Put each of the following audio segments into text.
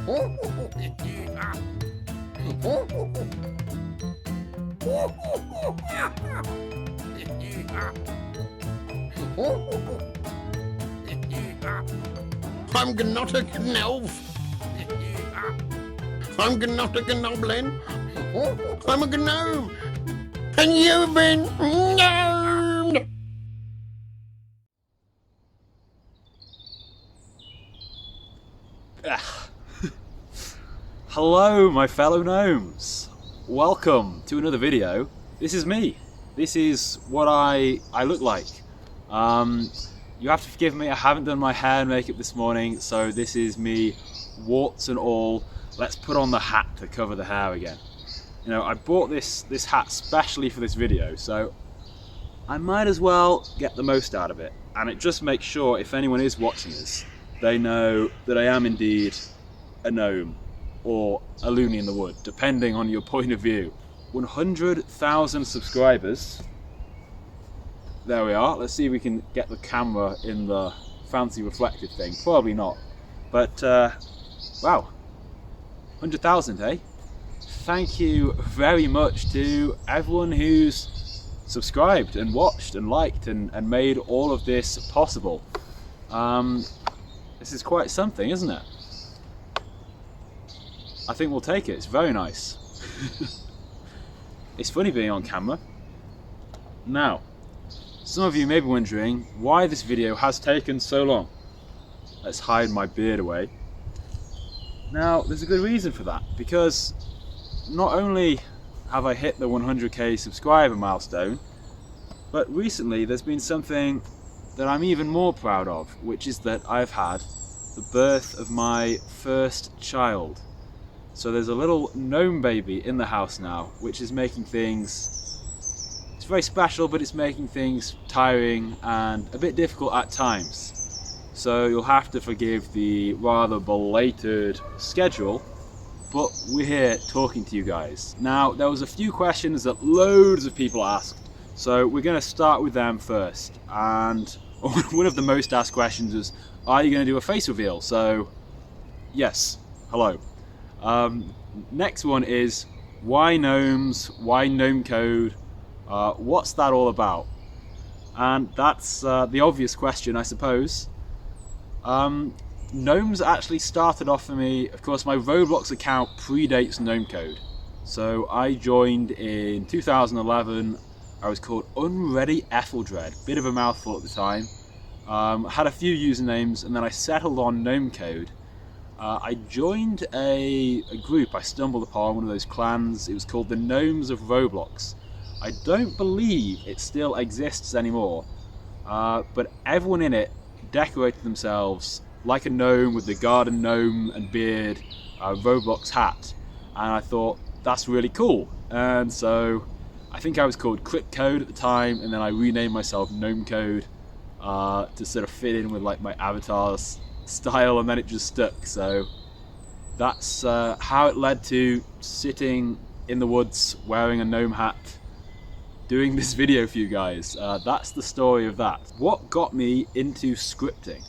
I'm not a gnome. I'm not a goblin. I'm a gnome. And you've been gnomed. Hello, my fellow gnomes. Welcome to another video. This is me. This is what I look like. You have to forgive me, I haven't done my hair and makeup this morning, so this is me, warts and all. Let's put on the hat to cover the hair again. You know, I bought this hat specially for this video, so I might as well get the most out of it. And it just makes sure, if anyone is watching this, they know that I am indeed a gnome, or a loony in the wood, depending on your point of view. 100,000 subscribers. There we are. Let's see if we can get the camera in the fancy reflective thing. Probably not. But, wow. 100,000, eh? Thank you very much to everyone who's subscribed and watched and liked and made all of this possible. This is quite something, isn't it? I think we'll take it. It's very nice. It's funny being on camera. Now, some of you may be wondering why this video has taken so long. Let's hide my beard away. Now, there's a good reason for that, because not only have I hit the 100k subscriber milestone, but recently there's been something that I'm even more proud of, which is that I've had the birth of my first child. So there's a little gnome baby in the house now, which is making things, it's very special, but it's making things tiring and a bit difficult at times. So you'll have to forgive the rather belated schedule, but we're here talking to you guys. Now, there was a few questions that loads of people asked, so we're going to start with them first. And one of the most asked questions is, are you going to do a face reveal? So, yes, hello. Next one is, why gnomes? Why GnomeCode? What's that all about? And that's the obvious question, I suppose. Gnomes actually started off for me, of course my Roblox account predates GnomeCode. So I joined in 2011, I was called Unready Etheldred, bit of a mouthful at the time. Had a few usernames and then I settled on GnomeCode. I joined a group I stumbled upon, one of those clans. It was called the Gnomes of Roblox. I don't believe it still exists anymore, but everyone in it decorated themselves like a gnome with the garden gnome and beard, Roblox hat, and I thought that's really cool. And so I think I was called Code at the time, and then I renamed myself GnomeCode to sort of fit in with like my avatar's style, and then it just stuck. So that's how it led to sitting in the woods wearing a gnome hat doing this video for you guys. That's the story of that. What got me into scripting?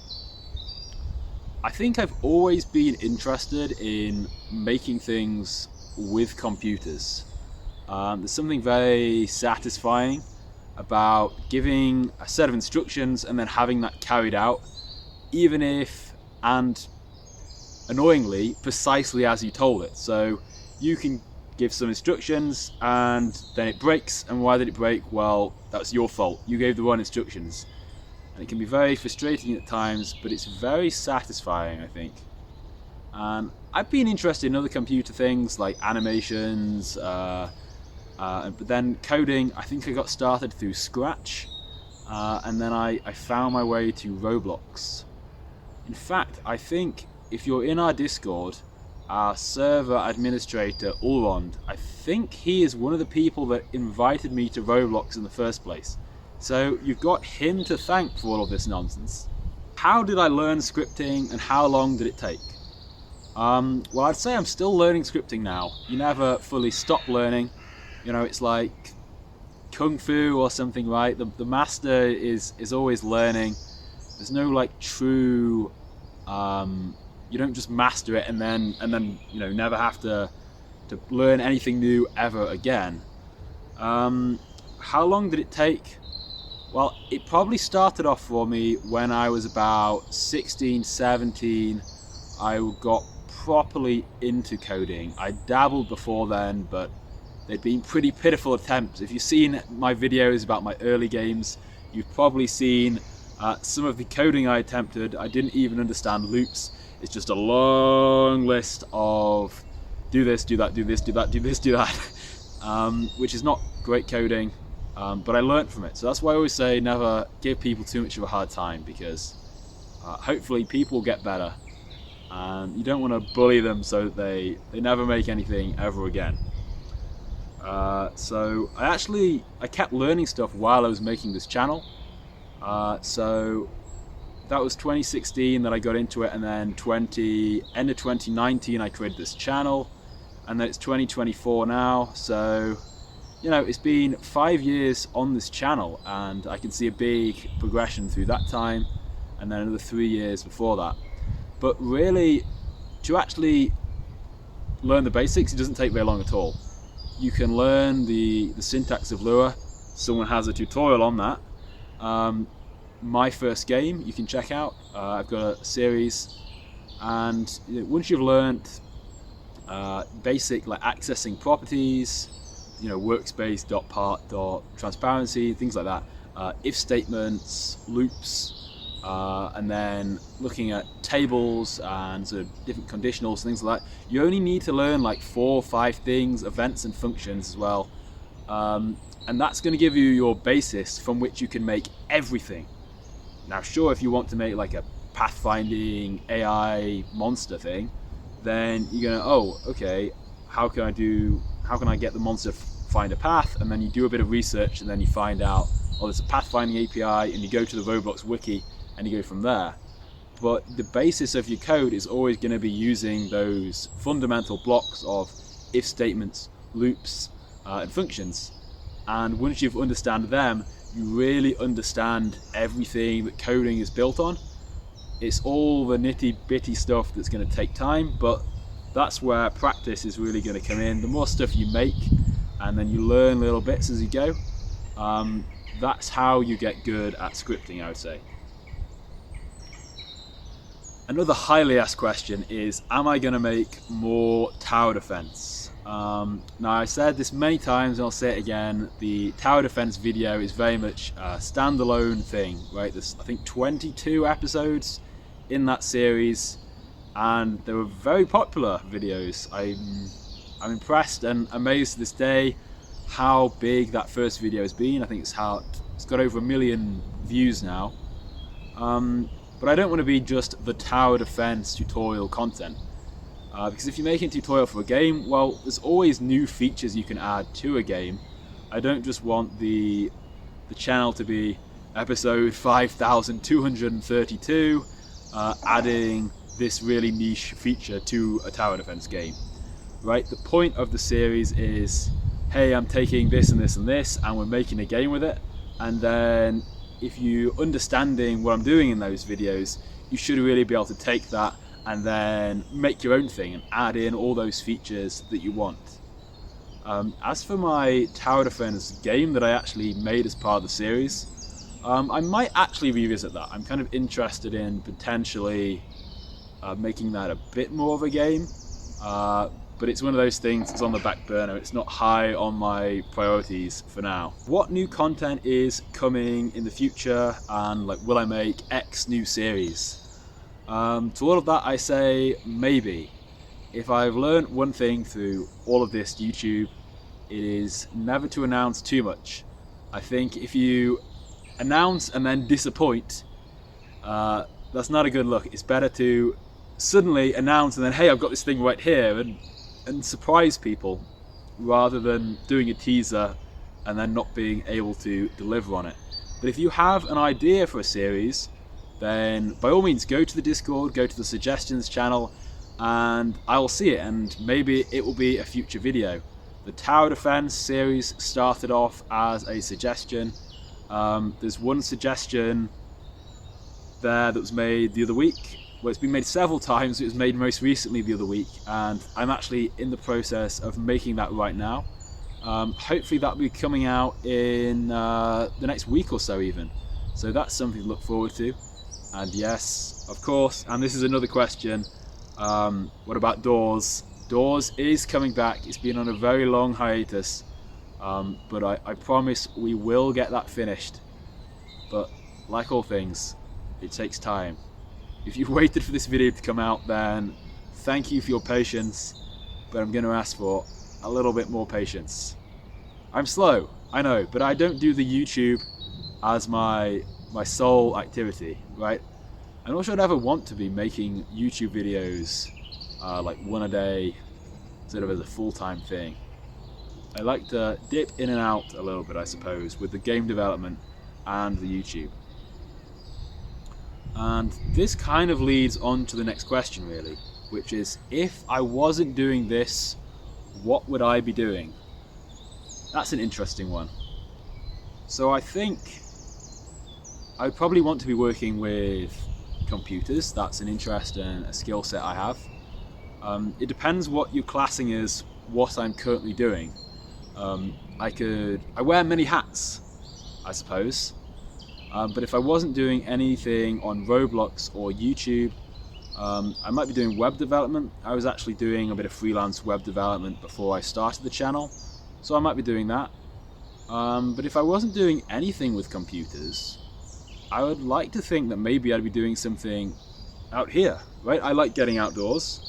I think I've always been interested in making things with computers. There's something very satisfying about giving a set of instructions and then having that carried out, even if, and annoyingly, precisely as you told it. So you can give some instructions and then it breaks, and why did it break? Well, that's your fault. You gave the wrong instructions. And it can be very frustrating at times, but it's very satisfying, I think. And I've been interested in other computer things like animations, but then coding, I think I got started through Scratch, and then I found my way to Roblox. In fact, I think if you're in our Discord, our server administrator, Ulrond, I think he is one of the people that invited me to Roblox in the first place. So you've got him to thank for all of this nonsense. How did I learn scripting and how long did it take? Well, I'd say I'm still learning scripting now. You never fully stop learning. You know, it's like Kung Fu or something, right? The master is always learning. There's no like true You don't just master it and then you know, never have to learn anything new ever again. How long did it take? Well, it probably started off for me when I was about 16, 17. I got properly into coding. I dabbled before then, but they'd been pretty pitiful attempts. If you've seen my videos about my early games, you've probably seen some of the coding I attempted. I didn't even understand loops. It's just a long list of do this, do that, do this, do that, do this, do that, which is not great coding, but I learned from it. So that's why I always say never give people too much of a hard time, because hopefully people get better, and you don't want to bully them so that they never make anything ever again. So I kept learning stuff while I was making this channel. So that was 2016 that I got into it, and then end of 2019 I created this channel, and then it's 2024 now. So, you know, it's been 5 years on this channel, and I can see a big progression through that time, and then another 3 years before that. But really, to actually learn the basics, it doesn't take very long at all. You can learn the syntax of Lua. Someone has a tutorial on that. My first game you can check out. I've got a series, and once you've learned basic, like accessing properties, you know, workspace, part, transparency, things like that, if statements, loops, and then looking at tables and sort of different conditionals, things like that, you only need to learn like 4 or 5 things, events and functions as well, and that's going to give you your basis from which you can make everything. Now sure, if you want to make like a pathfinding AI monster thing, then you're gonna, oh, okay, how can I get the monster to find a path? And then you do a bit of research, and then you find out, oh, there's a pathfinding API, and you go to the Roblox wiki and you go from there. But the basis of your code is always going to be using those fundamental blocks of if statements, loops, and functions. And once you've understand them, you really understand everything that coding is built on. It's all the nitty-bitty stuff that's going to take time, but that's where practice is really going to come in. The more stuff you make, and then you learn little bits as you go, that's how you get good at scripting, I would say. Another highly asked question is, am I going to make more tower defense? Now, I said this many times, and I'll say it again, the tower defense video is very much a standalone thing, right? There's, I think, 22 episodes in that series, and they were very popular videos. I'm impressed and amazed to this day how big that first video has been. I think it's got over 1 million views now. But I don't want to be just the tower defense tutorial content. Because if you're making a tutorial for a game, well, there's always new features you can add to a game. I don't just want the channel to be episode 5232, adding this really niche feature to a tower defense game, right? The point of the series is, hey, I'm taking this and this and this, and we're making a game with it. And then if you're understanding what I'm doing in those videos, you should really be able to take that and then make your own thing and add in all those features that you want. As for my tower defense game that I actually made as part of the series, I might actually revisit that. I'm kind of interested in potentially making that a bit more of a game, but it's one of those things that's on the back burner. It's not high on my priorities for now. What new content is coming in the future, and like, will I make X new series? To all of that I say maybe. If I've learned one thing through all of this YouTube, it is never to announce too much. I think if you announce and then disappoint, that's not a good look. It's better to suddenly announce and then, hey, I've got this thing right here, and surprise people, rather than doing a teaser and then not being able to deliver on it. But if you have an idea for a series, then by all means go to the Discord, go to the suggestions channel, and I will see it, and maybe it will be a future video. The Tower Defense series started off as a suggestion. There's one suggestion there that was made the other week, Well, it's been made several times. It was made most recently the other week, and I'm actually in the process of making that right now. Hopefully that'll be coming out in the next week or so even. So that's something to look forward to. And yes, of course, and this is another question, what about Doors? Doors is coming back. It's been on a very long hiatus, but I promise we will get that finished. But like all things, it takes time. If you've waited for this video to come out, then thank you for your patience, but I'm going to ask for a little bit more patience. I'm slow, I know, but I don't do the YouTube as my sole activity, right? I'm not sure I'd ever want to be making YouTube videos like one a day, sort of as a full-time thing. I like to dip in and out a little bit, I suppose, with the game development and the YouTube. And this kind of leads on to the next question, really, which is, if I wasn't doing this, what would I be doing? That's an interesting one. So I think I probably want to be working with computers. That's an interest and a skill set I have. It depends what you're classing as what I'm currently doing. I wear many hats, I suppose. But if I wasn't doing anything on Roblox or YouTube, I might be doing web development. I was actually doing a bit of freelance web development before I started the channel, so I might be doing that. But if I wasn't doing anything with computers, I would like to think that maybe I'd be doing something out here, right? I like getting outdoors.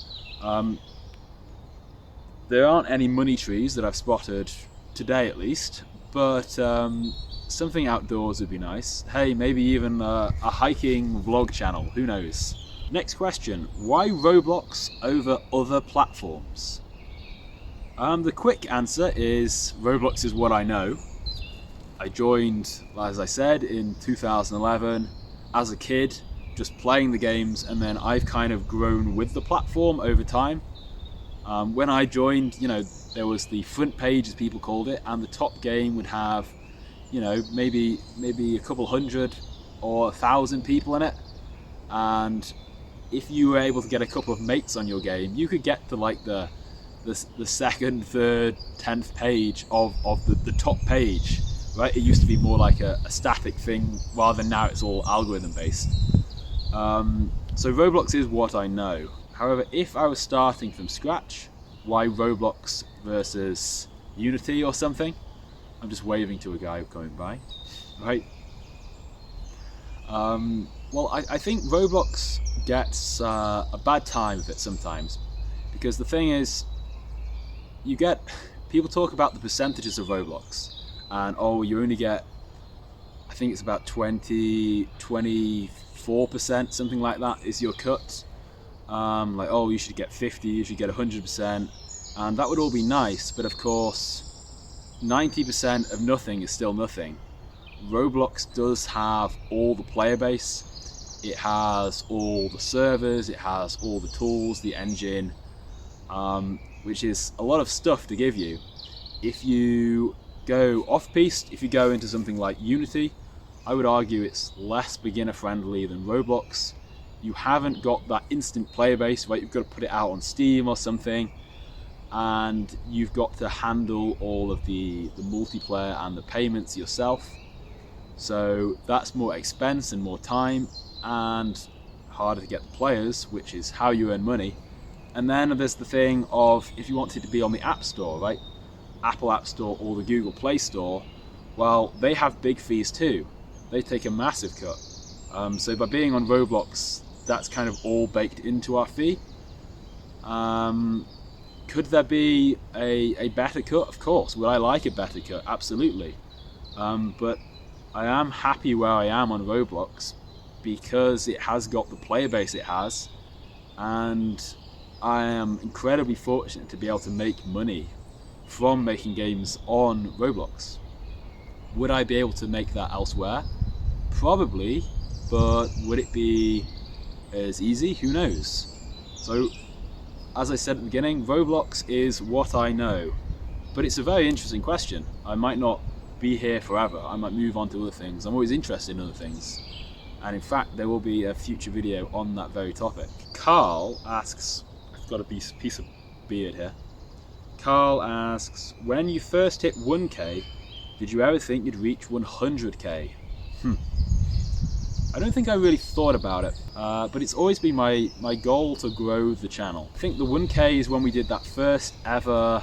There aren't any money trees that I've spotted today, at least, but something outdoors would be nice. Hey, maybe even a hiking vlog channel, who knows? Next question, why Roblox over other platforms? The quick answer is Roblox is what I know. I joined, as I said, in 2011 as a kid, just playing the games, and then I've kind of grown with the platform over time. When I joined, you know, there was the front page, as people called it, and the top game would have, you know, maybe a couple hundred or 1,000 people in it, and if you were able to get a couple of mates on your game, you could get to like the second, third, 10th page of the top page, right? It used to be more like a static thing, rather than now it's all algorithm based. So Roblox is what I know. However, if I was starting from scratch, why Roblox versus Unity or something? I'm just waving to a guy going by, right? Well, I think Roblox gets a bad time of it sometimes, because the thing is, people talk about the percentages of Roblox, and oh, you only get, I think it's about 24%, something like that is your cut. Like, oh, you should get 50, you should get 100%, and that would all be nice, but of course 90% of nothing is still nothing. Roblox does have all the player base, it has all the servers, it has all the tools, the engine, which is a lot of stuff to give you. If you go off-piste, if you go into something like Unity, I would argue it's less beginner friendly than Roblox. You haven't got that instant player base, right? You've got to put it out on Steam or something, and you've got to handle all of the multiplayer and the payments yourself. So that's more expense and more time, and harder to get the players, which is how you earn money. And then there's the thing of, if you wanted to be on the App Store, right? Apple App Store or the Google Play Store, well, they have big fees too. They take a massive cut. So by being on Roblox, that's kind of all baked into our fee. Could there be a better cut? Of course. Would I like a better cut? Absolutely. But I am happy where I am on Roblox because it has got the player base it has, and I am incredibly fortunate to be able to make money from making games on Roblox. Would I be able to make that elsewhere? Probably, but would it be as easy? Who knows? So, as I said at the beginning, Roblox is what I know, but it's a very interesting question. I might not be here forever. I might move on to other things. I'm always interested in other things. and in fact there will be a future video on that very topic. Carl asks, I've got a piece of beard here. Carl asks, when you first hit 1k, did you ever think you'd reach 100k? I don't think I really thought about it, but it's always been my goal to grow the channel. I think the 1k is when we did that first ever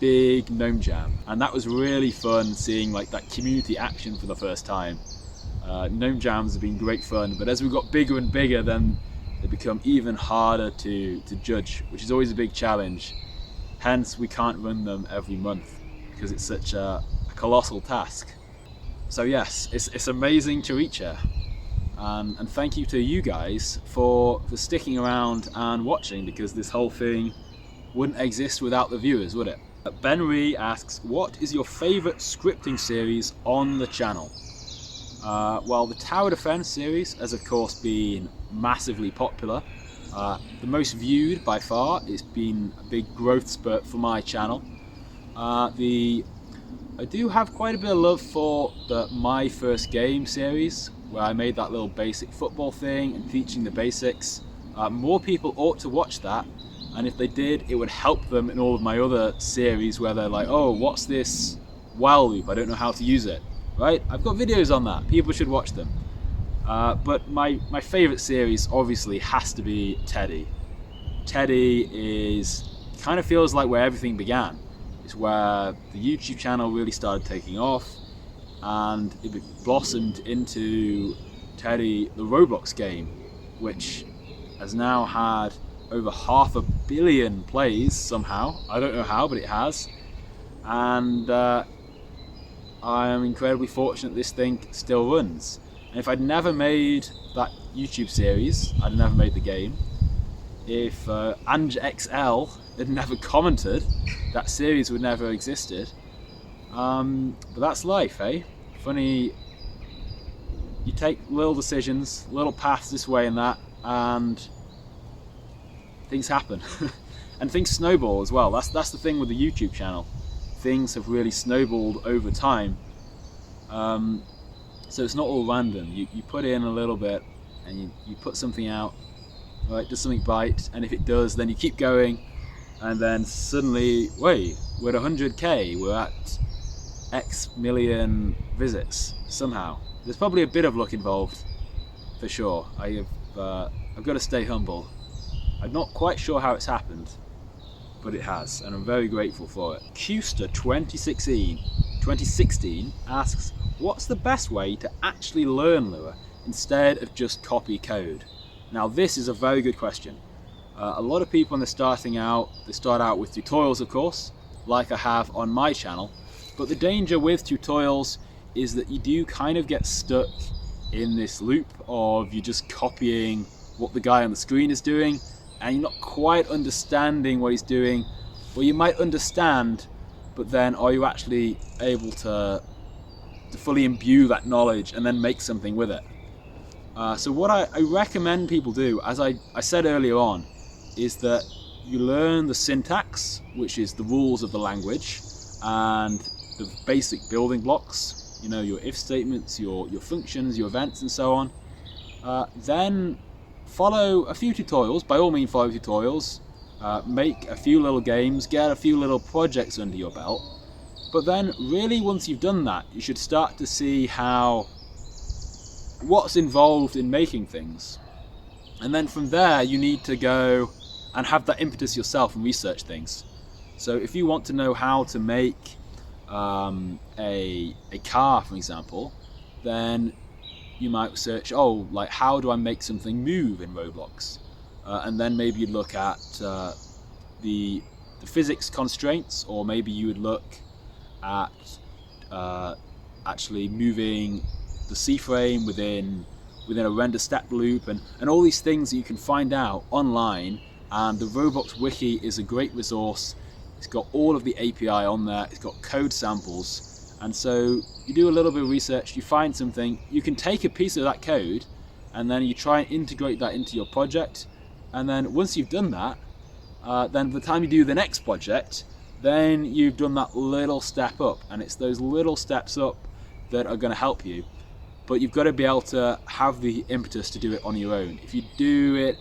big gnome jam, and that was really fun seeing like that community action for the first time. Gnome jams have been great fun, but as we got bigger and bigger, then they become even harder to judge, which is always a big challenge. Hence we can't run them every month because it's such a colossal task. So yes, it's amazing to reach here. And thank you to you guys for sticking around and watching, because this whole thing wouldn't exist without the viewers, would it? Ben Ree asks, what is your favourite scripting series on the channel? Well, the Tower Defense series has of course been massively popular. The most viewed by far. It's been a big growth spurt for my channel. I do have quite a bit of love for the My First Game series, where I made that little basic football thing and teaching the basics. More people ought to watch that, and if they did, it would help them in all of my other series where they're like, oh, what's this while loop? I don't know how to use it. Right? I've got videos on that. People should watch them. But my favourite series obviously has to be Teddy. Teddy kind of feels like where everything began. It's where the YouTube channel really started taking off, and it blossomed into Teddy, the Roblox game, which has now had over 500 million plays somehow. I don't know how, but it has. And I am incredibly fortunate this thing still runs. And if I'd never made that YouTube series, I'd never made the game. If AngeXL had never commented, that series would never have existed. But that's life, eh? Funny, you take little decisions, little paths this way and that, and things happen. And things snowball as well. That's the thing with the YouTube channel. Things have really snowballed over time. So it's not all random. You put in a little bit and you put something out, right? Does something bite? And if it does, then you keep going, and then suddenly, wait, we're at 100k, we're at X million visits somehow. There's probably a bit of luck involved, for sure. I've got to stay humble. I'm not quite sure how it's happened, but it has, and I'm very grateful for it. Custer 2016 asks, what's the best way to actually learn Lua instead of just copy code? Now this is a very good question. A lot of people when they're starting out, they start out with tutorials, of course, like I have on my channel, but the danger with tutorials is that you do kind of get stuck in this loop of you're just copying what the guy on the screen is doing, and you're not quite understanding what he's doing. Well, you might understand, but then are you actually able to fully imbue that knowledge and then make something with it? So what I recommend people do, as I said earlier on, is that you learn the syntax, which is the rules of the language, and the basic building blocks, you know, your if statements, your functions, your events, and so on. Then follow a few tutorials, by all means follow tutorials, make a few little games, get a few little projects under your belt, but then really once you've done that, you should start to see what's involved in making things. And then from there you need to go and have that impetus yourself and research things. So if you want to know how to make a car, for example, then you might search, oh, like how do I make something move in Roblox? And then maybe you'd look at the physics constraints, or maybe you would look at actually moving the C-frame within a render step loop, and all these things that you can find out online. And the Roblox wiki is a great resource. It's got all of the API on there, it's got code samples, and so you do a little bit of research, you find something, you can take a piece of that code and then you try and integrate that into your project, and then once you've done that, then by the time you do the next project, then you've done that little step up, and it's those little steps up that are going to help you. but you've got to be able to have the impetus to do it on your own. If you're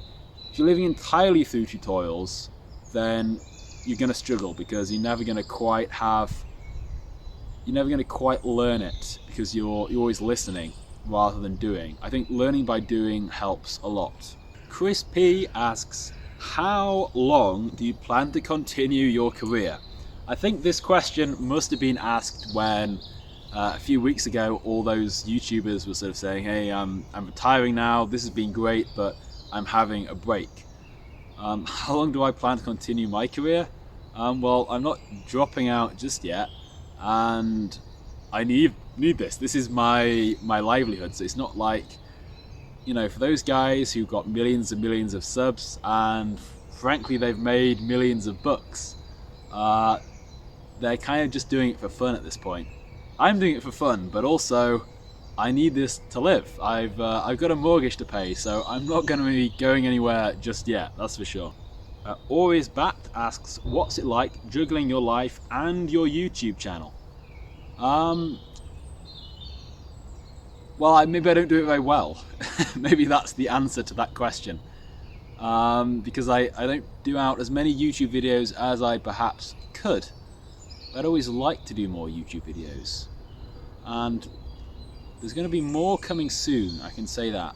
living entirely through tutorials, then you're going to struggle because you're never going to quite learn it because you're always listening rather than doing. I think learning by doing helps a lot. Chris P asks, how long do you plan to continue your career? I think this question must have been asked when a few weeks ago all those YouTubers were sort of saying, hey, I'm retiring now, this has been great, but I'm having a break. How long do I plan to continue my career? Well, I'm not dropping out just yet, and I need this. This is my livelihood, so it's not like, you know, for those guys who've got millions and millions of subs and frankly they've made millions of bucks, they're kind of just doing it for fun at this point. I'm doing it for fun, but also I need this to live. I've got a mortgage to pay, so I'm not going to be going anywhere just yet, that's for sure. Ori's Bat asks, what's it like juggling your life and your YouTube channel? Well, maybe I don't do it very well. Maybe that's the answer to that question. Because I don't do out as many YouTube videos as I perhaps could. I'd always like to do more YouTube videos. And there's going to be more coming soon, I can say that.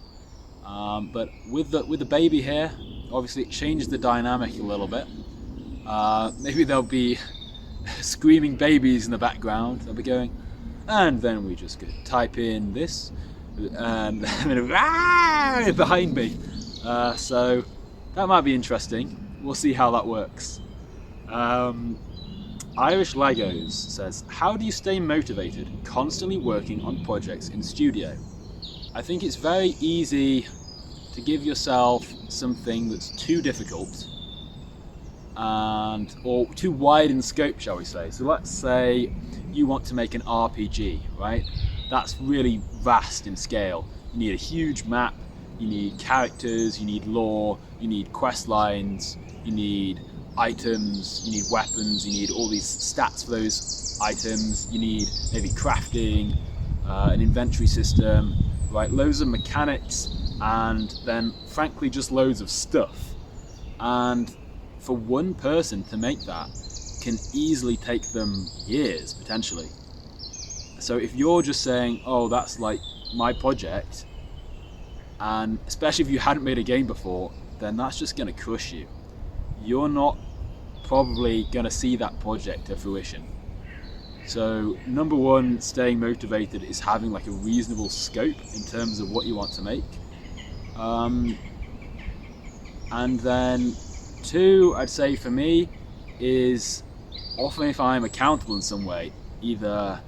But with the baby here, obviously it changes the dynamic a little bit. Maybe there'll be screaming babies in the background. They'll be going, and then we just could type in this, and behind me. So that might be interesting. We'll see how that works. Irish Legos says, how do you stay motivated constantly working on projects in studio? I think it's very easy to give yourself something that's too difficult or too wide in scope, shall we say. So let's say you want to make an RPG, right? That's really vast in scale. You need a huge map, you need characters, you need lore, you need quest lines, you need items, you need weapons, you need all these stats for those items, you need maybe crafting, an inventory system, right? Loads of mechanics, and then frankly just loads of stuff. And for one person to make that can easily take them years, potentially. So if you're just saying, oh, that's like my project, and especially if you hadn't made a game before, then that's just going to crush you. You're not probably going to see that project to fruition. So number one, staying motivated is having like a reasonable scope in terms of what you want to make. And then two, I'd say for me, is often if I'm accountable in some way, either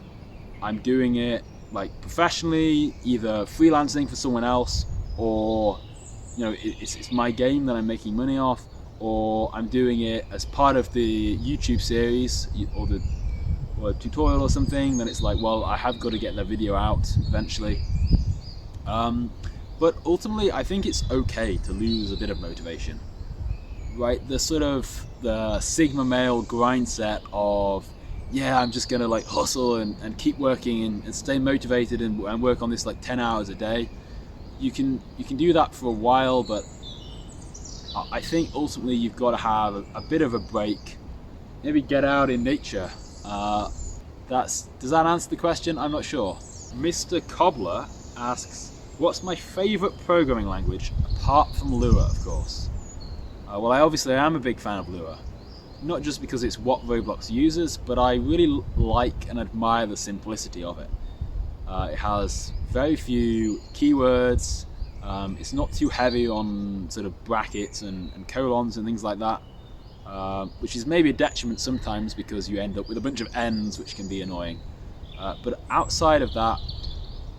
I'm doing it like professionally, either freelancing for someone else, or you know, it's my game that I'm making money off, or I'm doing it as part of the YouTube series or a tutorial or something, then it's like, well, I have got to get that video out eventually. But ultimately, I think it's okay to lose a bit of motivation, right? The sort of the Sigma male grind set of, yeah, I'm just gonna like hustle and keep working and stay motivated and work on this like 10 hours a day. You can do that for a while, but I think ultimately you've got to have a bit of a break. Maybe get out in nature. Does that answer the question? I'm not sure. Mr. Cobbler asks, what's my favourite programming language apart from Lua, of course? Well, I obviously am a big fan of Lua. Not just because it's what Roblox uses, but I really like and admire the simplicity of it. It has very few keywords. It's not too heavy on sort of brackets and colons and things like that, which is maybe a detriment sometimes because you end up with a bunch of ends, which can be annoying. But outside of that,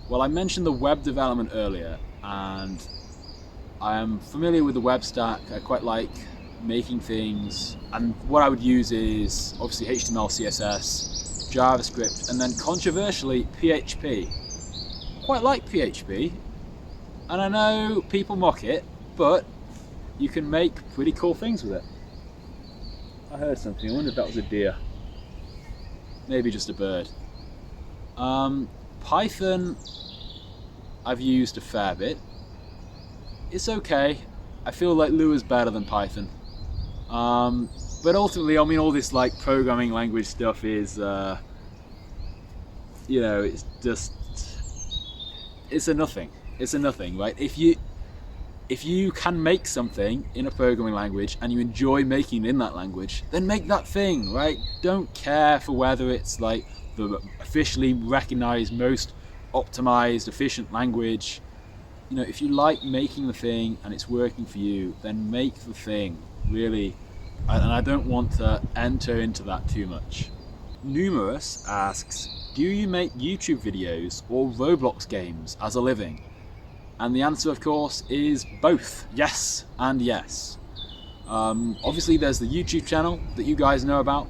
well, I mentioned the web development earlier, and I am familiar with the web stack. I quite like making things, and what I would use is obviously HTML, CSS, JavaScript, and then controversially PHP. Quite like PHP, and I know people mock it, but you can make pretty cool things with it. I heard something, I wonder if that was a deer. Maybe just a bird. Python, I've used a fair bit. It's okay. I feel like Lua's better than Python. But ultimately, I mean, all this like programming language stuff is, you know, it's just, it's a nothing. It's a nothing, right? If you can make something in a programming language and you enjoy making it in that language, then make that thing, right? Don't care for whether it's like the officially recognized, most optimized, efficient language. You know, if you like making the thing and it's working for you, then make the thing, really. And I don't want to enter into that too much. Numerous asks, do you make YouTube videos or Roblox games as a living? And the answer, of course, is both. Yes and yes. Obviously, there's the YouTube channel that you guys know about,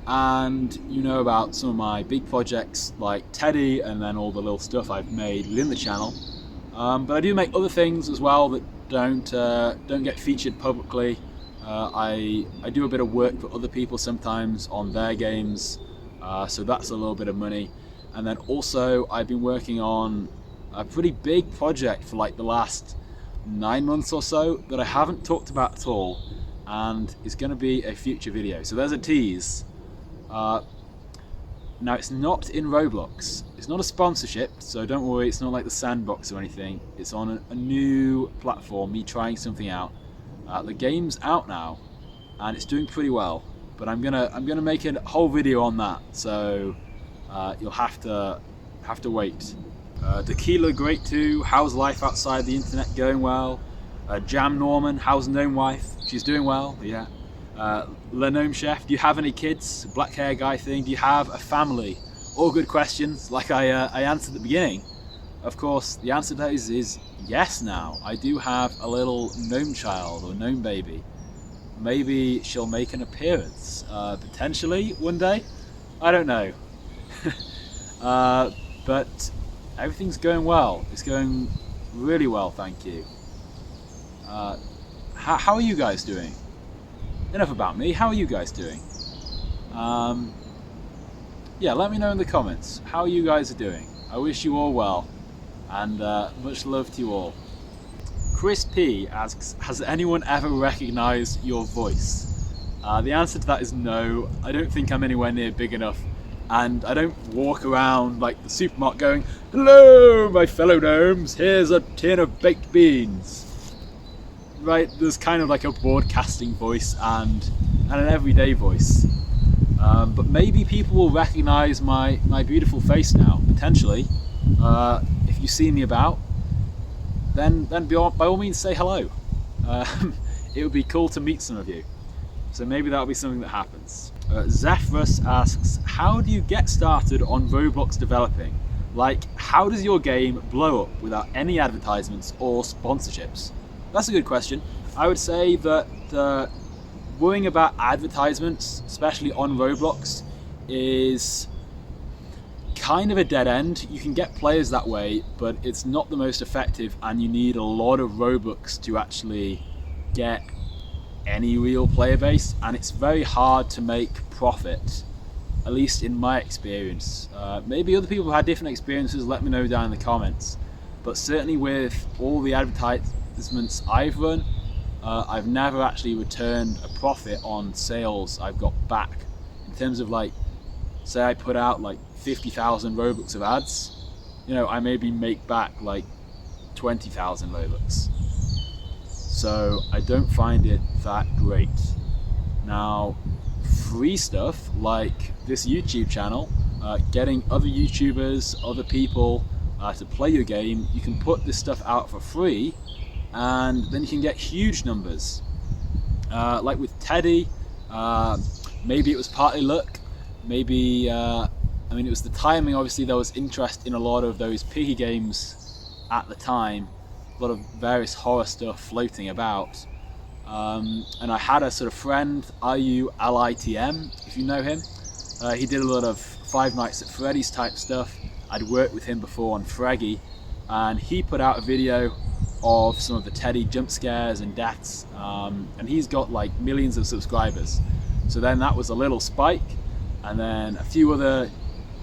and you know about some of my big projects like Teddy and then all the little stuff I've made within the channel. But I do make other things as well that don't get featured publicly. I do a bit of work for other people sometimes on their games, so that's a little bit of money. And then also I've been working on a pretty big project for like the last 9 months or so that I haven't talked about at all, and it's going to be a future video. So there's a tease. Now it's not in Roblox. It's not a sponsorship, so don't worry, it's not like the sandbox or anything. It's on a new platform, me trying something out. The game's out now and it's doing pretty well, but I'm gonna make a whole video on that, so you'll have to wait. Tequila Great 2, how's life outside the internet going? Well. Jam Norman, how's Gnome Wife? She's doing well, yeah. Le Gnome Chef, do you have any kids? Black hair guy thing, do you have a family? All good questions, like I answered at the beginning. Of course, the answer to that is yes now. I do have a little gnome child or gnome baby. Maybe she'll make an appearance, potentially one day. I don't know. But everything's going well. It's going really well, thank you. How are you guys doing? Enough about me, how are you guys doing? Yeah, let me know in the comments how you guys are doing. I wish you all well, and much love to you all. Chris P asks, has anyone ever recognized your voice? The answer to that is no. I don't think I'm anywhere near big enough, and I don't walk around like the supermarket going, hello my fellow gnomes, here's a tin of baked beans. Right, there's kind of like a broadcasting voice and an everyday voice. But maybe people will recognize my beautiful face now, potentially. If you see me about, then by all means say hello. It would be cool to meet some of you. So maybe that'll be something that happens. Zephyrus asks, how do you get started on Roblox developing? Like, how does your game blow up without any advertisements or sponsorships? That's a good question. I would say that worrying about advertisements, especially on Roblox, is kind of a dead end. You can get players that way, but it's not the most effective, and you need a lot of Robux to actually get any real player base, and it's very hard to make profit, at least in my experience. Maybe other people who had different experiences, let me know down in the comments, but certainly with all the advertisements I've run, I've never actually returned a profit on sales I've got back. In terms of, like, say I put out like 50,000 Robux of ads, you know, I maybe make back like 20,000 Robux. So I don't find it that great. Now, free stuff like this YouTube channel, getting other YouTubers, other people to play your game, you can put this stuff out for free, and then you can get huge numbers. Like with Teddy, maybe it was partly luck, maybe, I mean, it was the timing. Obviously there was interest in a lot of those piggy games at the time, a lot of various horror stuff floating about, and I had a sort of friend, IULITM, if you know him. He did a lot of Five Nights at Freddy's type stuff. I'd worked with him before on Freggy, and he put out a video of some of the Teddy jump scares and deaths, and he's got like millions of subscribers. So then that was a little spike, and then a few other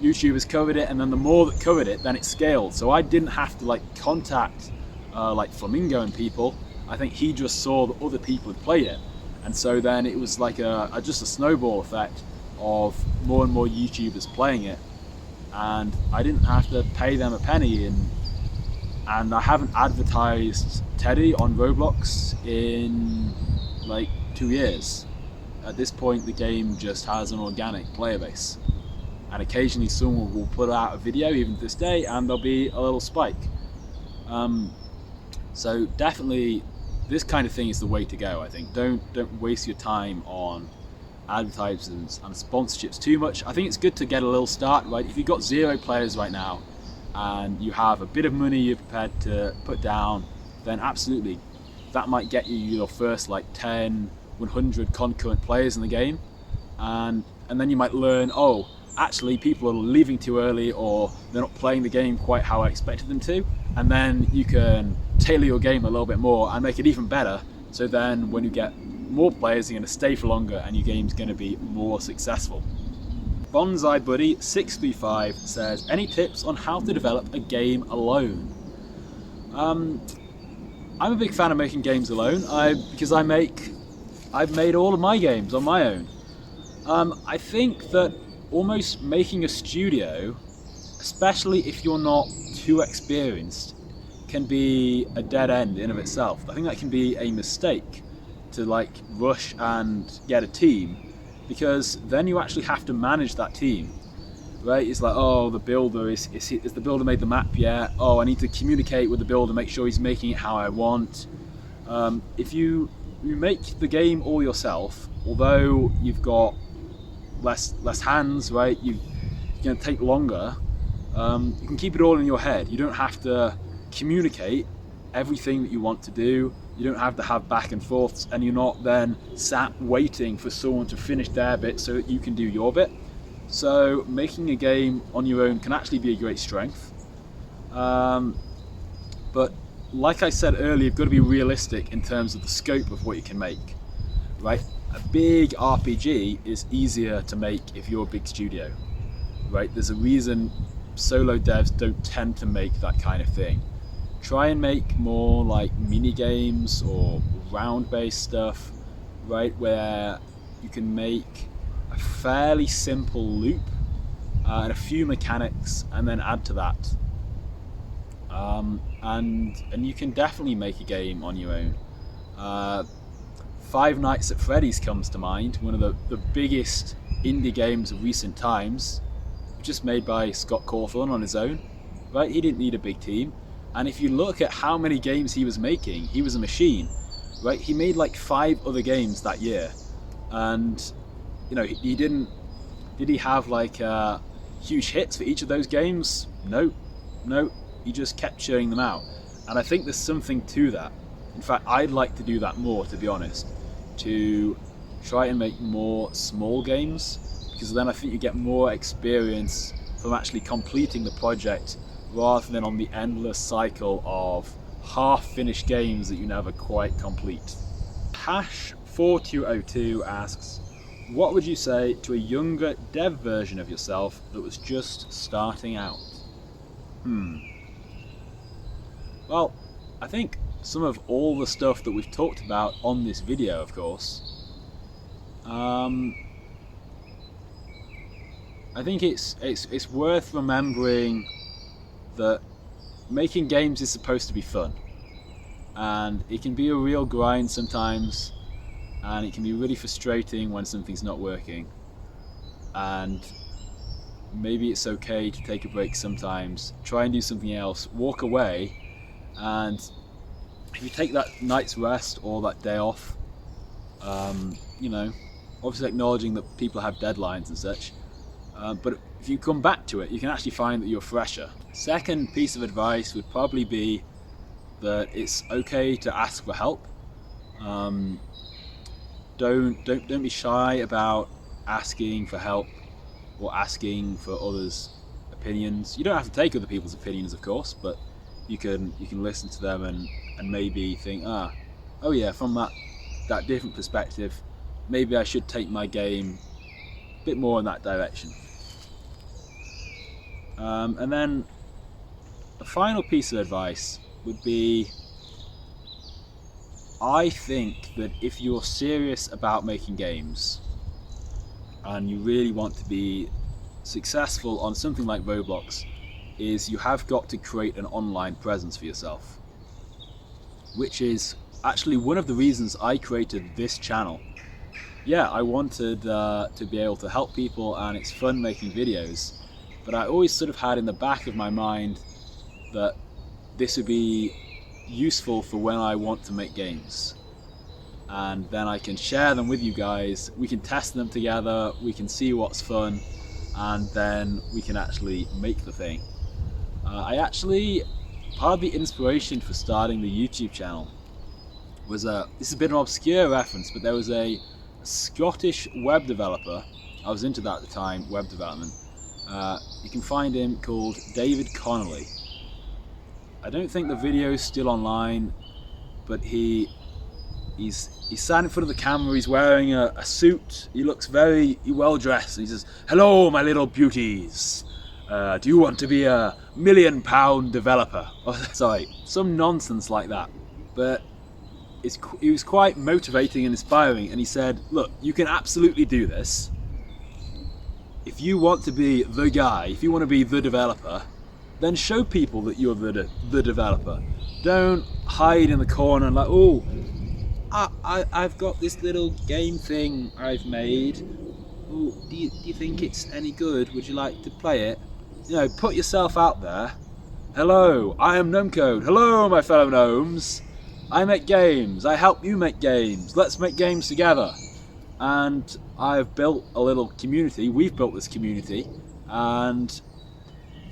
YouTubers covered it, and then the more that covered it, then it scaled. So I didn't have to like contact like Flamingo and people. I think he just saw that other people had played it, and so then it was like just a snowball effect of more and more YouTubers playing it, and I didn't have to pay them a penny. And I haven't advertised Teddy on Roblox in like 2 years. At this point, the game just has an organic player base, and occasionally someone will put out a video, even to this day, and there'll be a little spike. So definitely, this kind of thing is the way to go. I think don't waste your time on advertisements and sponsorships too much. I think it's good to get a little start, right? If you've got 0 players right now and you have a bit of money you're prepared to put down, then absolutely, that might get you your first like 10, 100 concurrent players in the game, and then you might learn, oh, actually people are leaving too early, or they're not playing the game quite how I expected them to, and then you can tailor your game a little bit more and make it even better, so then when you get more players, you're going to stay for longer and your game's going to be more successful. Bonsai Buddy 635 says, any tips on how to develop a game alone? I'm a big fan of making games alone, because I've made all of my games on my own. I think that almost making a studio, especially if you're not too experienced, can be a dead end in of itself. I think that can be a mistake to like rush and get a team, because then you actually have to manage that team, right? It's like, oh, the builder, is the builder made the map yet? Oh, I need to communicate with the builder, make sure he's making it how I want. If you make the game all yourself, although you've got less hands, right? You're going to take longer. You can keep it all in your head. You don't have to communicate everything that you want to do. You don't have to have back and forths, and you're not then sat waiting for someone to finish their bit so that you can do your bit. So making a game on your own can actually be a great strength. But like I said earlier, you've got to be realistic in terms of the scope of what you can make, right? A big RPG is easier to make if you're a big studio, right? There's a reason solo devs don't tend to make that kind of thing. Try and make more like mini games or round-based stuff, right? Where you can make a fairly simple loop and a few mechanics, and then add to that. And you can definitely make a game on your own. Five Nights at Freddy's comes to mind, one of the biggest indie games of recent times, just made by Scott Cawthon on his own, right? He didn't need a big team. And if you look at how many games he was making, he was a machine, right? He made like 5 other games that year. And, you know, did he have like huge hits for each of those games? No, he just kept churning them out. And I think there's something to that. In fact, I'd like to do that more, to be honest, to try and make more small games, because then I think you get more experience from actually completing the project, rather than on the endless cycle of half-finished games that you never quite complete. Hash4202 asks, what would you say to a younger dev version of yourself that was just starting out? Well, I think some of all the stuff that we've talked about on this video, of course, I think it's worth remembering that making games is supposed to be fun, and it can be a real grind sometimes, and it can be really frustrating when something's not working, and maybe it's okay to take a break sometimes, try and do something else, walk away, and if you take that night's rest or that day off, you know, obviously acknowledging that people have deadlines and such, but if you come back to it, you can actually find that you're fresher. Second piece of advice would probably be that it's okay to ask for help. Don't be shy about asking for help or asking for others' opinions. You don't have to take other people's opinions, of course, but you can listen to them and maybe think, oh yeah, from that different perspective, maybe I should take my game a bit more in that direction. And then the final piece of advice would be, I think that if you're serious about making games and you really want to be successful on something like Roblox, is you have got to create an online presence for yourself, which is actually one of the reasons I created this channel. Yeah, I wanted to be able to help people, and it's fun making videos, but I always sort of had in the back of my mind that this would be useful for when I want to make games, and then I can share them with you guys, we can test them together, we can see what's fun, and then we can actually make the thing. Part of the inspiration for starting the YouTube channel was this is a bit of an obscure reference, but there was a Scottish web developer, I was into that at the time, web development. You can find him, called David Connolly. I don't think the video is still online, but he's sat in front of the camera, he's wearing a suit, he looks very well dressed, and he says, "Hello my little beauties, do you want to be a £1 million developer?" Oh, sorry, some nonsense like that. But it was quite motivating and inspiring, and he said, look, you can absolutely do this. If you want to be the guy, if you want to be the developer, then show people that you're the developer. Don't hide in the corner and like, oh, I've got this little game thing I've made. Oh, do you think it's any good? Would you like to play it? You know, put yourself out there. Hello, I am GnomeCode. Hello, my fellow gnomes. I make games. I help you make games. Let's make games together. And I've built a little community. We've built this community, and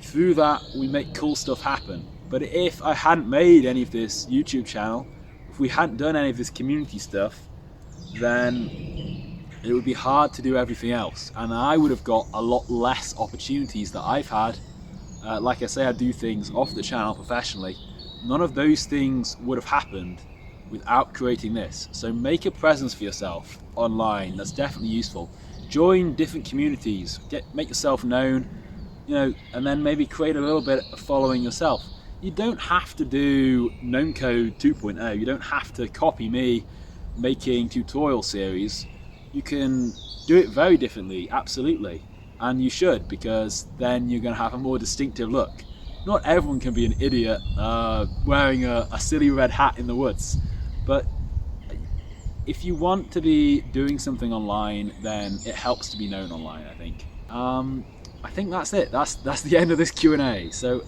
through that we make cool stuff happen. But if I hadn't made any of this YouTube channel, if we hadn't done any of this community stuff, then it would be hard to do everything else, and I would have got a lot less opportunities that I've had. Like I say, I do things off the channel professionally. None of those things would have happened without creating this. So make a presence for yourself online. That's definitely useful. Join different communities, make yourself known, you know, and then maybe create a little bit of following yourself. You don't have to do GnomeCode 2.0. You don't have to copy me making tutorial series. You can do it very differently, absolutely. And you should, because then you're going to have a more distinctive look. Not everyone can be an idiot wearing a silly red hat in the woods. But if you want to be doing something online, then it helps to be known online, I think. I think that's it. That's the end of this Q&A. So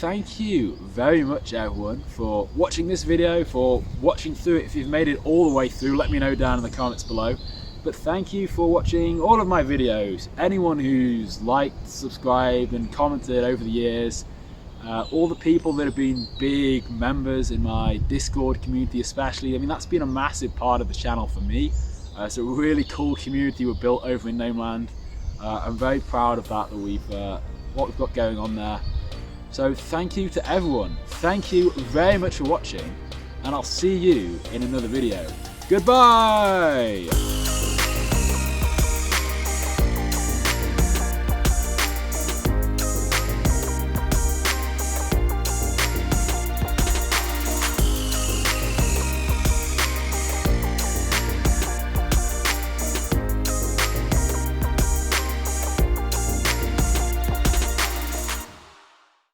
thank you very much, everyone, for watching this video, for watching through it. If you've made it all the way through, let me know down in the comments below. But thank you for watching all of my videos. Anyone who's liked, subscribed and commented over the years, all the people that have been big members in my Discord community especially, I mean, that's been a massive part of the channel for me. It's a really cool community we've built over in Gnomeland. I'm very proud of that what we've got going on there. So thank you to everyone. Thank you very much for watching, and I'll see you in another video. Goodbye!